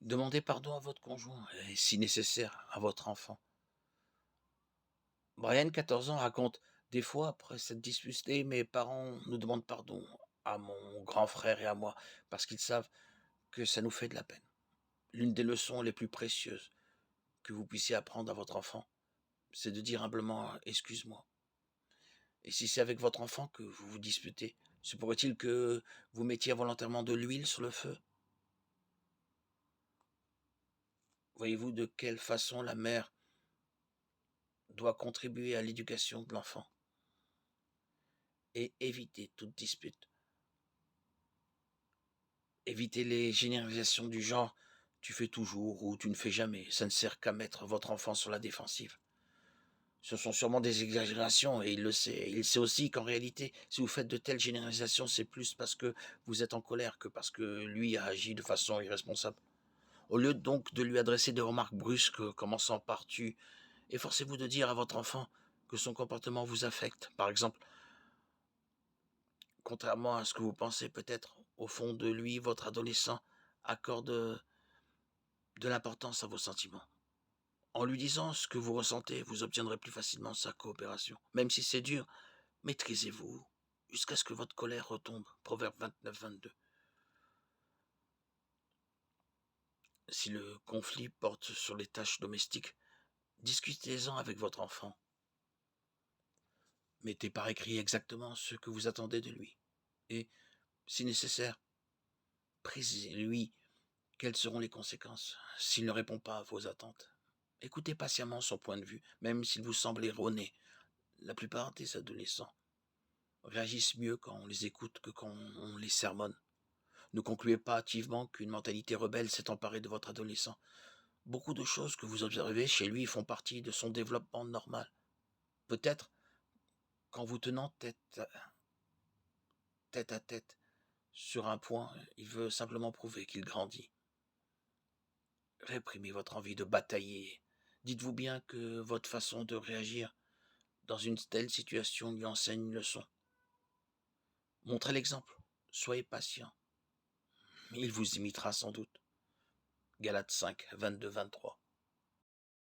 Demandez pardon à votre conjoint et si nécessaire à votre enfant. Brian, 14 ans, raconte: «Des fois, après s'être disputés, mes parents nous demandent pardon à mon grand frère et à moi parce qu'ils savent que ça nous fait de la peine. L'une des leçons les plus précieuses que vous puissiez apprendre à votre enfant, c'est de dire humblement: "Excuse-moi"». Et si c'est avec votre enfant que vous vous disputez, se pourrait-il que vous mettiez involontairement de l'huile sur le feu? Voyez-vous de quelle façon la mère doit contribuer à l'éducation de l'enfant et éviter toute dispute? Évitez les généralisations du genre: «Tu fais toujours» ou «Tu ne fais jamais». Ça ne sert qu'à mettre votre enfant sur la défensive. Ce sont sûrement des exagérations et il le sait. Il sait aussi qu'en réalité, si vous faites de telles généralisations, c'est plus parce que vous êtes en colère que parce que lui a agi de façon irresponsable. Au lieu donc de lui adresser des remarques brusques, commençant par «tu», efforcez-vous de dire à votre enfant que son comportement vous affecte. Par exemple, contrairement à ce que vous pensez peut-être, au fond de lui, votre adolescent accorde de l'importance à vos sentiments. En lui disant ce que vous ressentez, vous obtiendrez plus facilement sa coopération. Même si c'est dur, maîtrisez-vous jusqu'à ce que votre colère retombe. Proverbe 29-22. Si le conflit porte sur les tâches domestiques, discutez-en avec votre enfant. Mettez par écrit exactement ce que vous attendez de lui. Et, si nécessaire, précisez-lui quelles seront les conséquences s'il ne répond pas à vos attentes. Écoutez patiemment son point de vue, même s'il vous semble erroné. La plupart des adolescents réagissent mieux quand on les écoute que quand on les sermonne. Ne concluez pas hâtivement qu'une mentalité rebelle s'est emparée de votre adolescent. Beaucoup de choses que vous observez chez lui font partie de son développement normal. Peut-être qu'en vous tenant tête à tête sur un point, il veut simplement prouver qu'il grandit. Réprimez votre envie de batailler. Dites-vous bien que votre façon de réagir dans une telle situation lui enseigne une leçon. Montrez l'exemple. Soyez patient. Il vous imitera sans doute. Galates 5, 22-23.